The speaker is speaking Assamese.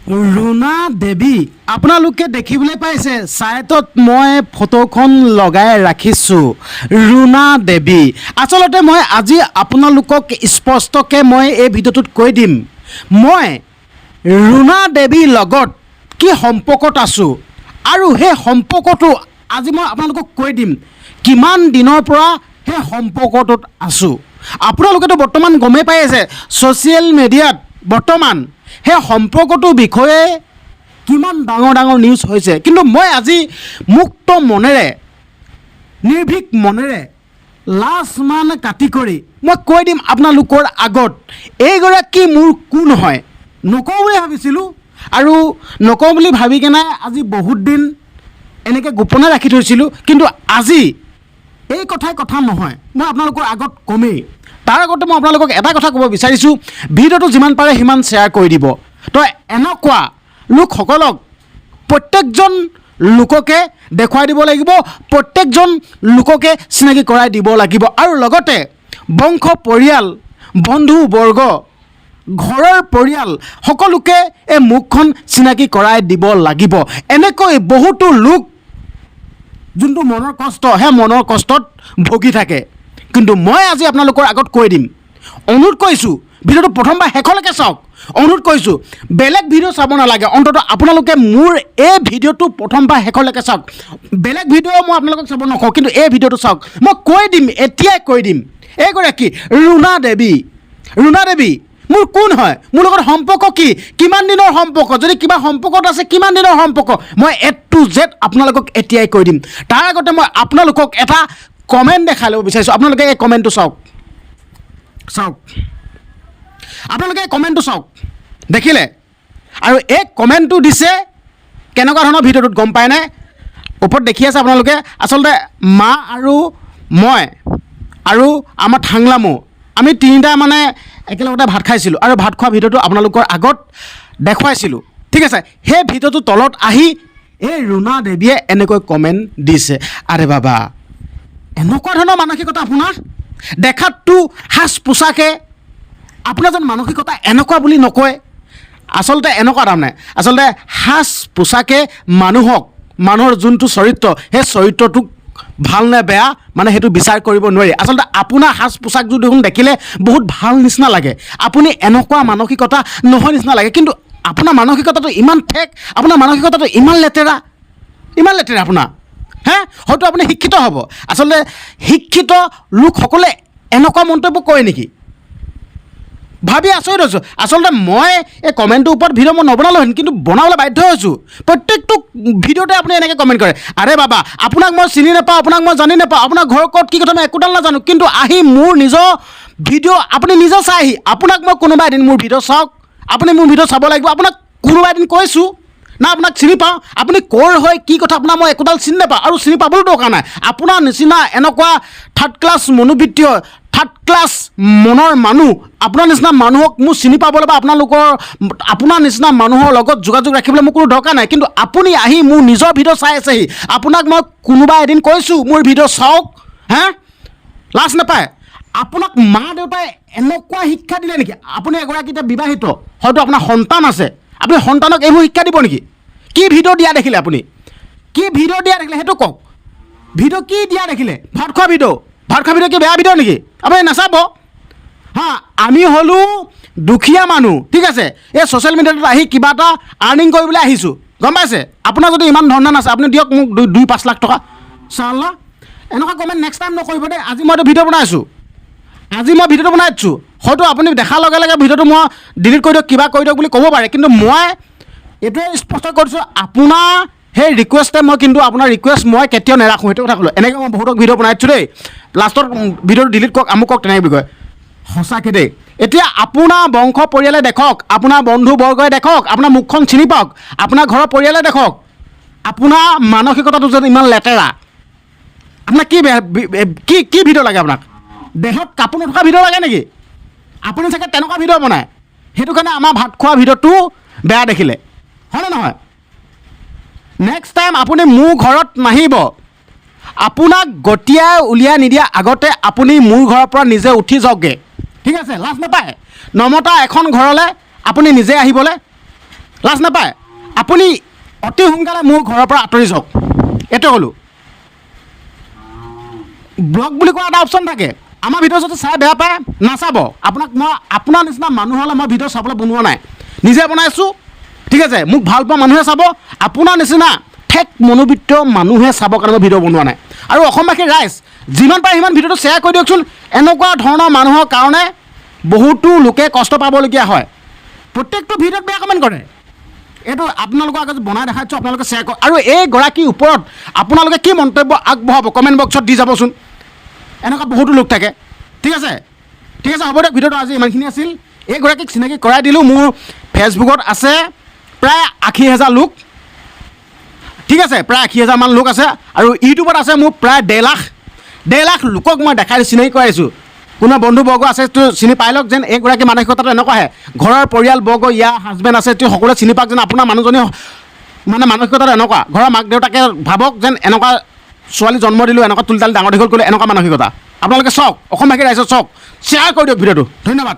ৰুণা দেৱী আপোনালোকে দেখিবলৈ পাইছে ছাইটত মই ফটোখন লগাই ৰাখিছোঁ ৰুণা দেৱী আচলতে মই আজি আপোনালোকক স্পষ্টকৈ মই এই ভিডিঅ'টোত কৈ দিম মই ৰুণা দেৱীৰ লগত কি সম্পৰ্কত আছোঁ আৰু সেই সম্পৰ্কটো আজি মই আপোনালোকক কৈ দিম কিমান দিনৰ পৰা সেই সম্পৰ্কটোত আছোঁ আপোনালোকেতো বৰ্তমান গমেই পাই আছে ছ'চিয়েল মিডিয়াত বৰ্তমান সেই সম্পৰ্কটোৰ বিষয়ে কিমান ডাঙৰ ডাঙৰ নিউজ হৈছে কিন্তু মই আজি মুক্ত মনেৰে নিৰ্ভীক মনেৰে লাজ মান কাটি কৰি মই কৈ দিম আপোনালোকৰ আগত এইগৰাকী মোৰ কোন হয় নকওঁ বুলি ভাবিছিলোঁ আৰু নকওঁ বুলি ভাবি কেনে আজি বহুত দিন এনেকৈ গোপনে ৰাখি থৈছিলোঁ কিন্তু আজি এই কথাই কথা নহয় মই আপোনালোকৰ আগত কমেই তাৰ আগতে মই আপোনালোকক এটা কথা ক'ব বিচাৰিছোঁ ভিডিঅ'টো যিমান পাৰে সিমান শ্বেয়াৰ কৰি দিব তো এনেকুৱা লোকসকলক প্ৰত্যেকজন লোককে দেখুৱাই দিব লাগিব প্ৰত্যেকজন লোককে চিনাকি কৰাই দিব লাগিব আৰু লগতে বংশ পৰিয়াল বন্ধু বৰ্গ ঘৰৰ পৰিয়াল সকলোকে এই মুখখন চিনাকি কৰাই দিব লাগিব এনেকৈ বহুতো লোক যোনটো মনৰ কষ্ট সেই মনৰ কষ্টত ভুগি থাকে কিন্তু মই আজি আপোনালোকৰ আগত কৈ দিম অনুৰোধ কৰিছোঁ ভিডিঅ'টো প্ৰথমবাৰ শেষলৈকে চাওক অনুৰোধ কৰিছোঁ বেলেগ ভিডিঅ' চাব নালাগে অন্ততঃ আপোনালোকে মোৰ এই ভিডিঅ'টো প্ৰথমবাৰ শেষলৈকে চাওক বেলেগ ভিডিঅ' মই আপোনালোকক চাব নকওঁ কিন্তু এই ভিডিঅ'টো চাওক মই কৈ দিম এতিয়াই কৈ দিম এইগৰাকী ৰুণা দেৱী মোৰ কোন হয় মোৰ লগত সম্পৰ্ক কি কিমান দিনৰ সম্পৰ্ক যদি কিবা সম্পৰ্কত আছে কিমান দিনৰ সম্পৰ্ক মই A to Z আপোনালোকক এতিয়াই কৈ দিম তাৰ আগতে মই আপোনালোকক এটা কমেণ্ট দেখাই ল'ব বিচাৰিছোঁ আপোনালোকে এই কমেণ্টটো চাওক আপোনালোকে এই কমেণ্টটো চাওক দেখিলে আৰু এই কমেণ্টটো দিছে কেনেকুৱা ধৰণৰ ভিডিঅ'টোত গম পায় নাই ওপৰত দেখি আছে আপোনালোকে আচলতে মা আৰু মই আৰু আমাৰ থাংলামো আমি তিনিটা মানে একেলগতে ভাত খাইছিলোঁ আৰু ভাত খোৱা ভিডিঅ'টো আপোনালোকৰ আগত দেখুৱাইছিলোঁ ঠিক আছে সেই ভিডিঅ'টো তলত আহি এই ৰুণা দেৱীয়ে এনেকৈ কমেণ্ট দিছে আৰে বাবা এনেকুৱা ধৰণৰ মানসিকতা আপোনাৰ দেখাততো সাজ পোছাকে আপোনাৰ যেন মানসিকতা এনেকুৱা বুলি নকয় আচলতে এনেকুৱা তাৰমানে আচলতে সাজ পোছাকে মানুহৰ যোনটো চৰিত্ৰ সেই চৰিত্ৰটোক ভাল নে বেয়া মানে সেইটো বিচাৰ কৰিব নোৱাৰি আচলতে আপোনাৰ সাজ পোছাকযোৰ দেখোন দেখিলে বহুত ভাল নিচিনা লাগে আপুনি এনেকুৱা মানসিকতা নহয় নিচিনা লাগে কিন্তু আপোনাৰ মানসিকতাটো ইমান ঠেক আপোনাৰ মানসিকতাটো ইমান লেতেৰা আপোনাৰ হয়তো আপুনি শিক্ষিত হ'ব আচলতে শিক্ষিত লোকসকলে এনেকুৱা মন্তব্য কৰে নেকি ভাবি আচৰিত হৈছোঁ আচলতে মই এই কমেণ্টটোৰ ওপৰত ভিডিঅ' মই নবনালোহেঁতেন কিন্তু বনাবলৈ বাধ্য হৈছোঁ প্ৰত্যেকটো ভিডিঅ'তে আপুনি এনেকৈ কমেণ্ট কৰে আৰে বাবা আপোনাক মই চিনি নাপাওঁ আপোনাক মই জানি নাপাওঁ আপোনাৰ ঘৰ ক'ত কি কথা মই একোডাল নাজানো কিন্তু আহি মোৰ নিজৰ ভিডিঅ' আপুনি নিজে চাই আহি আপোনাক মই কোনোবা এদিন মোৰ ভিডিঅ' চাওক আপুনি মোৰ ভিডিঅ' চাব লাগিব আপোনাক কোনোবা এদিন কৈছোঁ না আপোনাক চিনি পাওঁ আপুনি ক'ৰ হয় কি কথা আপোনাৰ মই একোডাল চিনি নাপাওঁ আৰু চিনি পাবলৈ দৰকাৰ নাই আপোনাৰ নিচিনা এনেকুৱা থাৰ্ড ক্লাছ মনোবৃত্তীয় থাৰ্ড ক্লাছ মনৰ মানুহ আপোনাৰ নিচিনা মানুহক মোৰ চিনি পাবলৈ বা আপোনাৰ নিচিনা মানুহৰ লগত যোগাযোগ ৰাখিবলৈ মোৰ কোনো দৰকাৰ নাই কিন্তু আপুনি আহি মোৰ নিজৰ ভিডিঅ' চাই আছেহি আপোনাক মই কোনোবা এদিন কৈছোঁ মোৰ ভিডিঅ' চাওক লাজ নাপায় আপোনাক মা দেউতাই এনেকুৱা শিক্ষা দিলে নেকি আপুনি এগৰাকী এতিয়া বিবাহিত হয়তো আপোনাৰ সন্তান আছে আপুনি সন্তানক এইবোৰ শিক্ষা দিব নেকি কি ভিডিঅ' দিয়া দেখিলে আপুনি কি ভিডিঅ' দিয়া দেখিলে সেইটো কওক ভিডিঅ' কি দিয়া দেখিলে ভাত খোৱা ভিডিঅ' কি বেয়া ভিডিঅ' নেকি আপুনি নাচাব আমি হ'লোঁ দুখীয়া মানুহ ঠিক আছে এই ছ'চিয়েল মিডিয়াত আহি কিবা এটা আৰ্নিং কৰিবলৈ আহিছোঁ গম পাইছে আপোনাৰ যদি ইমান ধৰণৰ আছে আপুনি দিয়ক মোক 2-5 লাখ টকা চাল্লা এনেকুৱা কমেণ্ট নেক্সট টাইম নকৰিব দেই আজি মইতো ভিডিঅ' বনাইছোঁ হয়তো আপুনি দেখাৰ লগে লগে ভিডিঅ'টো মই ডিলিট কৰি দিয়ক কিবা কৰি দিয়ক বুলি ক'ব পাৰে কিন্তু মই এইটোৱে স্পষ্ট কৰিছোঁ আপোনাৰ সেই ৰিকুৱেষ্টে মই কিন্তু আপোনাৰ ৰিকুৱেষ্ট মই কেতিয়াও নেৰাখোঁ সেইটো কথা ক'লোঁ এনেকৈ মই বহুতক ভিডিঅ' বনাইছোঁ দেই লাষ্টত ভিডিঅ'টো ডিলিট কৰক আমুক কওক তেনেকৈ বুলি কয় সঁচাকৈ দেই এতিয়া আপোনাৰ বংশ পৰিয়ালে দেখক আপোনাৰ বন্ধু বৰ্গই দেখক আপোনাৰ মুখখন চিনি পাওক আপোনাৰ ঘৰৰ পৰিয়ালে দেখক আপোনাৰ মানসিকতাটো যেন ইমান লেতেৰা আপোনাক কি ভিডিঅ' লাগে আপোনাক দেহত কাপোৰ নথকা ভিডিঅ' লাগে নেকি আপুনি চাগে তেনেকুৱা ভিডিঅ' বনায় সেইটো কাৰণে আমাৰ ভাত খোৱা ভিডিঅ'টো বেয়া দেখিলে হয়নে নহয় নেক্সট টাইম আপুনি মোৰ ঘৰত নাহিব আপোনাক গতিয়াই উলিয়াই নিদিয়া আগতে আপুনি মোৰ ঘৰৰ পৰা নিজে উঠি যাওকগৈ ঠিক আছে লাজ নাপায় নমতা এখন ঘৰলৈ আপুনি নিজে আহিবলৈ লাজ নাপায় আপুনি অতি সোনকালে মোৰ ঘৰৰ পৰা আঁতৰি যাওক এইটোৱে ক'লোঁ ব্লগ বুলি কোৱা এটা অপশ্যন থাকে আমাৰ ভিডিঅ' যদি চাই বেয়া পায় নাচাব আপোনাক মই আপোনাৰ নিচিনা মানুহলৈ মই ভিডিঅ' চাবলৈ বনোৱা নাই নিজে বনাইছোঁ ঠিক আছে মোক ভাল পোৱা মানুহে চাব আপোনাৰ নিচিনা ঠেক মনোবৃত্ত মানুহে চাবৰ কাৰণে মই ভিডিঅ' বনোৱা নাই আৰু অসমবাসীৰ ৰাইজ যিমান পাৰে সিমান ভিডিঅ'টো শ্বেয়াৰ কৰি দিয়কচোন এনেকুৱা ধৰণৰ মানুহৰ কাৰণে বহুতো লোকে কষ্ট পাবলগীয়া হয় প্ৰত্যেকটো ভিডিঅ'ত বেয়া কমেণ্ট কৰে এইটো আপোনালোকৰ আগত বনাই দেখাইছোঁ আপোনালোকে শ্বেয়াৰ কৰক আৰু এইগৰাকীৰ ওপৰত আপোনালোকে কি মন্তব্য আগবঢ়াব কমেণ্ট বক্সত দি যাবচোন এনেকুৱা বহুতো লোক থাকে ঠিক আছে হ'ব দিয়ক ভিডিঅ'টো আজি ইমানখিনি আছিল এইগৰাকীক চিনাকি কৰাই দিলোঁ মোৰ ফেচবুকত আছে প্ৰায় 80,000 লোক ঠিক আছে প্ৰায় 80,000 লোক আছে আৰু ইউটিউবত আছে মোৰ প্ৰায় 1.5 লাখ লোকক মই দেখাই চিনাকি কৰাইছোঁ কোনোবা বন্ধুবৰ্গ আছে তো চিনি পাই লওক যেন এইগৰাকী মানসিকতাটো এনেকুৱাহে ঘৰৰ পৰিয়ালবৰ্গ ইয়াৰ হাজবেণ্ড আছে তেওঁ সকলোৱে চিনি পাওক যেন আপোনাৰ মানুহজনী মানে মানসিকতাটো এনেকুৱা ঘৰৰ মাক দেউতাকে ভাবক যেন এনেকুৱা ছোৱালী জন্ম দিলোঁ এনেকুৱা তুলতালি ডাঙৰ দীঘল কৰিলোঁ এনেকুৱা মানসিকতা আপোনালোকে চাওক অসমবাসী ৰাইজক চাওক শ্বেয়াৰ কৰি দিয়ক ভিডিঅ'টো ধন্যবাদ